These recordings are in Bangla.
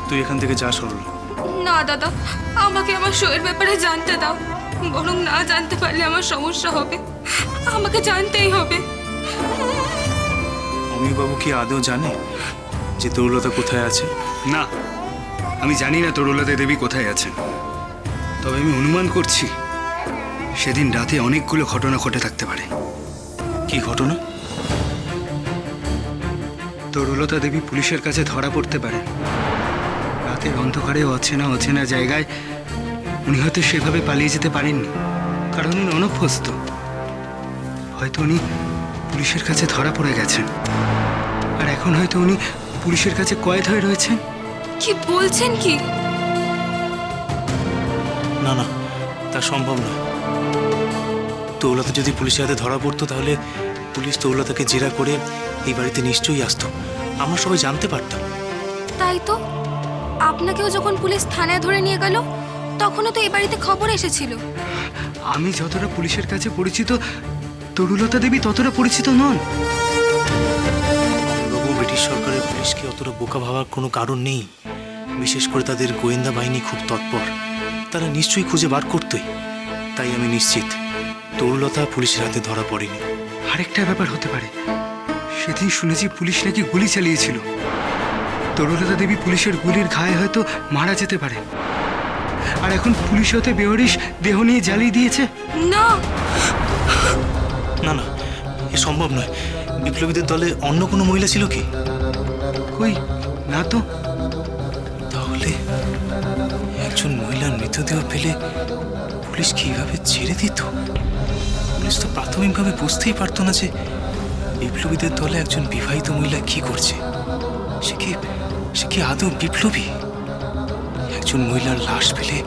তুই এখান থেকে যা সরল। না দাদা, আমাকে আমার শোয়ের ব্যাপারে জানতে দাও। বরং না জানতে পারলে আমার সমস্যা হবে, আমাকে জানতেই হবে। অমিবাবু কি আদৌ জানে যে তরুলতা কোথায় আছে? না, আমি জানি না তরুলতা দেবী কোথায় আছেন, তবে আমি অনুমান করছি সেদিন রাতে অনেকগুলো ঘটনা ঘটে থাকতে পারে। কি ঘটনা? তরুলতা দেবী পুলিশের কাছে ধরা পড়তে পারেন। রাতের অন্ধকারে অচেনা অচেনা জায়গায় উনি হয়তো সেভাবে পালিয়ে যেতে পারেননি, কারণ উনি অনভ্যস্ত। হয়তো উনি পুলিশের কাছে ধরা পড়ে গেছেন, আর এখন হয়তো উনি পুলিশের কাছে কয়েদ হয়ে রয়েছেন। কি বলছেন কি? না না, তা সম্ভব নয়। তরুলতা যদি পুলিশের হাতে ধরা পড়তো তাহলে পুলিশ তরুলতাকে জেরা করে এই বাড়িতে নিশ্চয়ই আসতো, আমরা সবাই জানতে পারতাম। তাই তো, আপনাকেও যখন পুলিশ থানায় ধরে নিয়ে গেল তখনও তো এই বাড়িতে খবর এসেছিল। আমি যতটা পুলিশের কাছে পরিচিত, তরুলতা দেবী ততটা পরিচিত নন। বাবু, ব্রিটিশ সরকারের পুলিশকে অতটা বোকা ভাবার কোনো কারণ নেই। বিশেষ করে তাদের গোয়েন্দা বাহিনী খুব তৎপর, তারা নিশ্চয়ই খুঁজে বার করতোই। তাই আমি নিশ্চিত তরুলতা পুলিশের হাতে ধরা পড়েনি। আরেকটা ব্যাপার হতে পারে, সেদিন শুনেছি পুলিশ নাকি গুলি চালিয়েছিল। তরুলতা দেবী পুলিশের গুলির ঘায়ে হয়তো মারা যেতে পারে, আর এখন পুলিশ হতে বেহরিশ দেহ নিয়ে জ্বালিয়ে দিয়েছে। না না না, এ সম্ভব নয়। বিপ্লবীদের দলে অন্য কোনো মহিলা ছিল কি? কই না তো। তাহলে একজন মহিলার মৃতদেহ পেলে পুলিশ কিভাবে ছেড়ে দিত? পুলিশ তো প্রাথমিকভাবে বুঝতেই পারতো না যে বিপ্লবীদের দলে একজন বিবাহিত মহিলা কি করছে। সে কি আদৌ বিপ্লবী? একজন মহিলার লাশ পেলে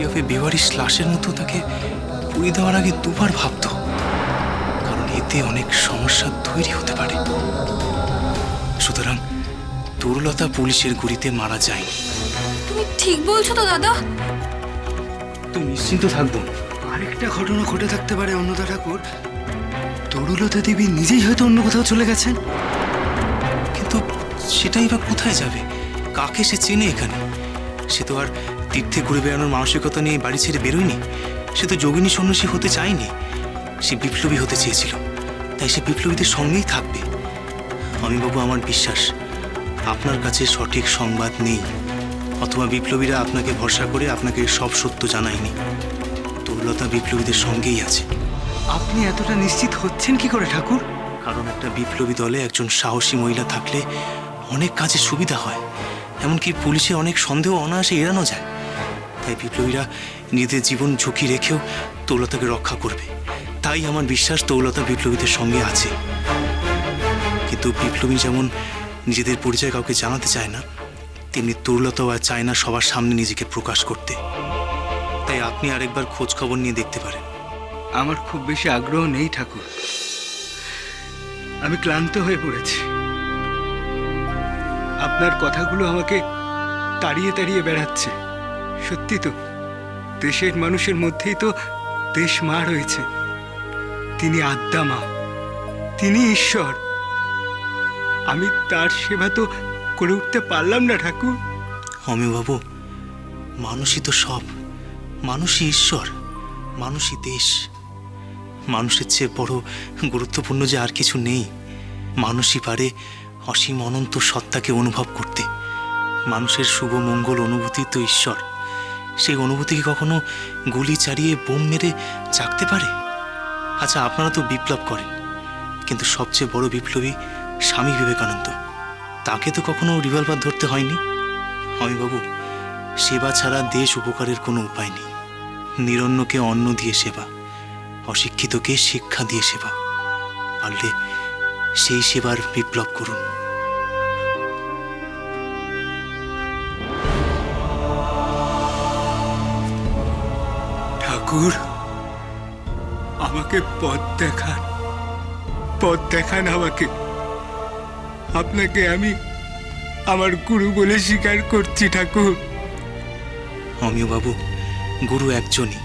এভাবে বেওয়ারিশ লাশের মতো তাকে পুড়িয়ে দেওয়ার আগে দুবার ভাবতো, কারণ এতে অনেক সমস্যা তৈরি হতে পারে। সুতরাং তরুলতা পুলিশের গুলিতে মারা যায়নি। তুমি ঠিক বলছো তো দাদা? তুই নিশ্চিন্ত থাকবো। আরেকটা ঘটনা ঘটে থাকতে পারে অন্নদা ঠাকুর, তরুলতা দেবী নিজেই হয়তো অন্য কোথাও চলে গেছেন। কিন্তু সেটাই বা কোথায় যাবে? কাকে সে চেনে এখানে? সে তো আর তীর্থে ঘুরে বেড়ানোর মানসিকতা নিয়ে বাড়ি ছেড়ে বেরোয়নি। সে তো যোগিনী সন্ন্যাসী হতে চায়নি, সে বিপ্লবী হতে চেয়েছিল। তাই সে বিপ্লবীদের সঙ্গেই থাকবে। অমিবাবু, আমার বিশ্বাস আপনার কাছে সঠিক সংবাদ নেই, অথবা বিপ্লবীরা আপনাকে ভরসা করে আপনাকে সব সত্য জানায়নি। তরুলতা বিপ্লবীদের সঙ্গেই আছে। আপনি এতটা নিশ্চিত হচ্ছেন কি করে ঠাকুর? কারণ একটা বিপ্লবী দলে একজন সাহসী মহিলা থাকলে অনেক কাজে সুবিধা হয়, এমনকি পুলিশে অনেক সন্দেহ অনায়াসে এড়ানো যায়। তাই বিপ্লবীরা নিজেদের জীবন ঝুঁকি রেখেও তরুলতাকে রক্ষা করবে। তাই আমার বিশ্বাস তরুলতা বিপ্লবীদের সঙ্গে আছে। কিন্তু বিপ্লবী যেমন নিজেদের পরিচয় কাউকে জানাতে চায় না, তেমনি তরুলতাও আর চায় না সবার সামনে নিজেকে প্রকাশ করতে। তাই আপনি আরেকবার খোঁজ খবর নিয়ে দেখতে পারেন। আমার খুব বেশি আগ্রহ নেই ঠাকুর, আমি ক্লান্ত হয়ে পড়েছি। আপনার কথাগুলো আমাকে তাড়িয়ে তাড়িয়ে বেড়াচ্ছে। সত্যি তো, দেশের মানুষের মধ্যেই তো দেশ মা রয়েছে। তিনি আদ্যা মা, তিনি ঈশ্বর। আমি তার সেবা তো করে উঠতে পারলাম না ঠাকুর। অমিবাবু, মানুষই তো সব, মানুষই ঈশ্বর, মানুষই দেশ। মানুষের চেয়ে বড় গুরুত্বপূর্ণ যে আর কিছু নেই। মানুষই পারে অসীম অনন্ত সত্তাকে অনুভব করতে। মানুষের শুভ মঙ্গল অনুভূতি তো ঈশ্বর। সেই অনুভূতি কি কখনো গুলি চালিয়ে বোম মেরে জাগতে পারে? আচ্ছা, আপনারা তো বিপ্লব করেন, কিন্তু সবচেয়ে বড় বিপ্লবী স্বামী বিবেকানন্দ, তাকে তো কখনো রিভলভার ধরতে হয়নি। অমিবাবু, সেবা ছাড়া দেশ উপকারের কোনো উপায় নেই। নিরন্নকে অন্ন দিয়ে সেবা, অশিক্ষিতকে শিক্ষা দিয়ে সেবা। পারলে সেই সেবার বিপ্লব করুন। ঠাকুর, আমাকে পথ দেখান, পথ দেখান আমাকে। আপনাকে আমি আমার গুরু বলে স্বীকার করছি ঠাকুর। অমিয়বাবু, গুরু একজনই,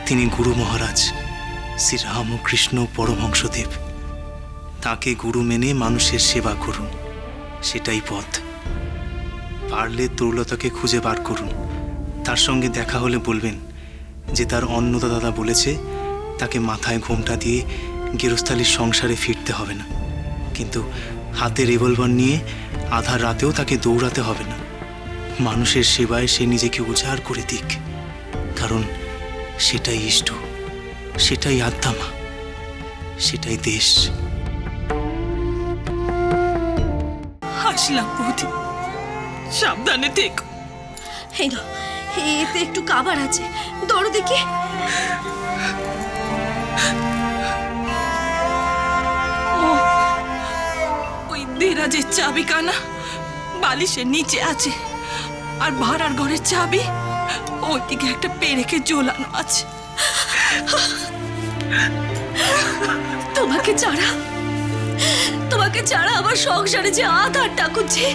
তিনি গুরু মহারাজ শ্রী রামকৃষ্ণ পরমহংসদেব। তাকে গুরু মেনে মানুষের সেবা করুন, সেটাই পথ। পারলে তরুলতাকে খুঁজে বার করুন। তার সঙ্গে দেখা হলে বলবেন যে তার অন্নদা দাদা বলেছে তাকে মাথায় ঘোমটা দিয়ে গেরস্থালির সংসারে ফিরতে হবে না, কিন্তু হাতে রিভলভার নিয়ে আধার রাতেও তাকে দৌড়াতে হবে না। মানুষের সেবায় সে নিজেকে উজাড় করে দিক, কারণ সেটাই ইষ্ট, সেটাই আত্মা, সেটাই দেশ। আসলাম বৌদি, সাবধানে থেকো। এই না, এতে একটু কাবার আছে, ধরো দেখি। ওই দেরাজের চাবি কানা বালিশের নিচে আছে, আর ভাড়ার ঘরের চাবি ওইদিকে একটা পেরেকে ঝোলানো আছে। তোমাকে ছাড়া আমার সংসারে যে আধারটা খুঁজছে,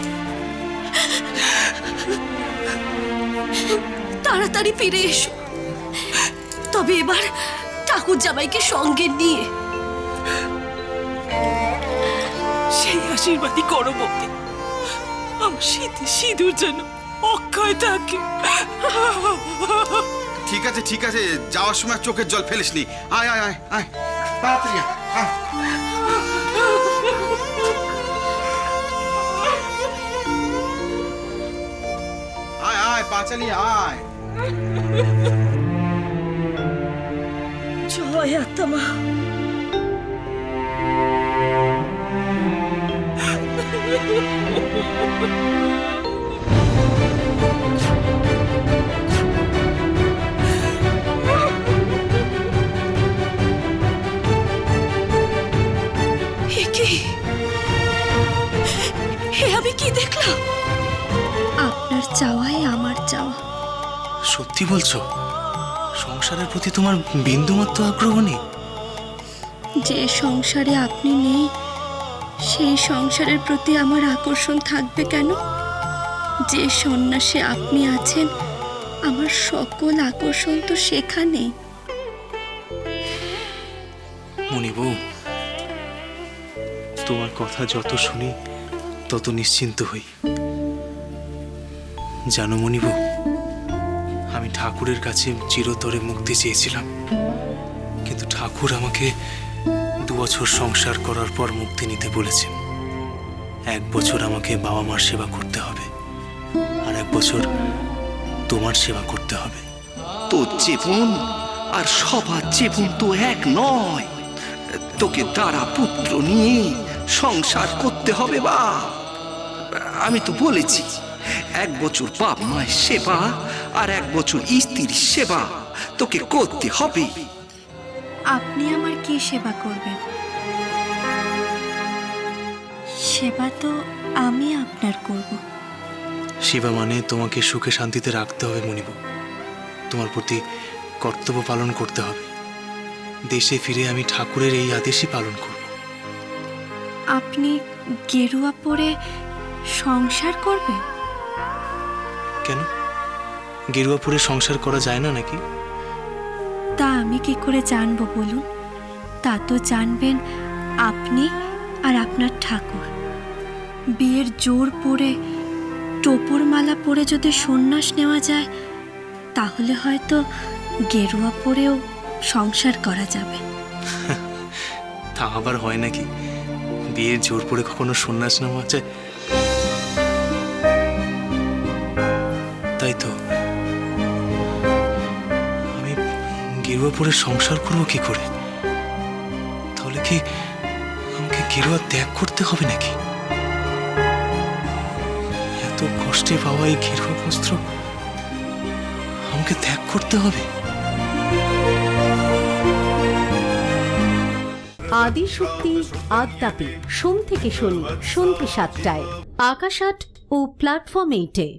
তাড়াতাড়ি ফিরে এসো। তবে এবার ঠাকুর জামাইকে সঙ্গে নিয়ে। সেই আশীর্বাদই করো বৌদি, আমার শীতে সিঁদুর যেন অক্ষয় থাকে। ঠিক আছে ঠিক আছে, যাওয়ার সময় চোখের জল ফেলিসনি। আয় আয় আয় আয়, তাড়াতাড়ি আয়, আয়। আয় আয় পাঁচালি আয়। জয় আত্মা। আমি কি দেখলাম? আপনার চাওয়াই আমার চাওয়া। সত্যি বলছো? সংসারের প্রতি তোমার বিন্দুমাত্র আগ্রহ নেই? যে সংসারে আপনি নেই, সেই সংসারের প্রতি আমার আকর্ষণ থাকবে কেন? যে সন্ন্যাসে আপনি আছেন, আমার সকল আকর্ষণ তো সেখানেই। মণি বউ, তোমার কথা যত শুনি তত নিশ্চিন্ত হই। জানো মণি বউ, আমি ঠাকুরের কাছে চিরতরে মুক্তি চেয়েছিলাম, কিন্তু ঠাকুর আমাকে 2 বছর সংসার করার পর মুক্তি নিতে বলেছেন। 1 বছর আমাকে বাবা মার সেবা করতে হবে, আর 1 বছর তোমার সেবা করতে হবে। তোর জীবন আর সবার জীবন তো এক নয়। তোকে দ্বারা পুত্র নিয়ে সংসার করতে হবে। বা আমি তো বলেছি 1 বছর বাপ মায়ের সেবা আর 1 বছর স্ত্রীর সেবা তোকে করতে হবে। আপনি আমার কি সেবা করবেন? সেবা তো আমি আপনার করব। সেবা মানে তোমাকে সুখে শান্তিতে রাখতে হবে মণিবু। তোমার প্রতি কর্তব্য পালন করতে হবে। দেশে ফিরে আমি ঠাকুরের এই আদেশই পালন করব। আপনি গেরুয়া পরে সংসার করবেন? কেন, গেরুয়া পরে সংসার করা যায় না নাকি? তা আমি কি করে জানবো বলুন? তা তো জানবেন আপনি আর আপনার ঠাকুর। বিয়ের জোর পরে, টোপর মালা পরে যদি সন্ন্যাস নেওয়া যায়, তাহলে হয়তো গেরুয়া পরেও সংসার করা যাবে। তা আবার হয় নাকি? বিয়ের জোর পরে কখনো সন্ন্যাস নেওয়া যায়? তাই তো, আমি গেরুয়া পরে সংসার করবো কি করে? তাহলে কি আমাকে গেরুয়া ত্যাগ করতে হবে নাকি? এত কষ্টে পাওয়া এই গেরুয়া বস্ত্র আমাকে ত্যাগ করতে হবে? আদিশক্তি আদ্যাপি সোম থেকে শনি সন্ধ্যে 7টায় আকাশ আট ও প্ল্যাটফর্ম 8-এ।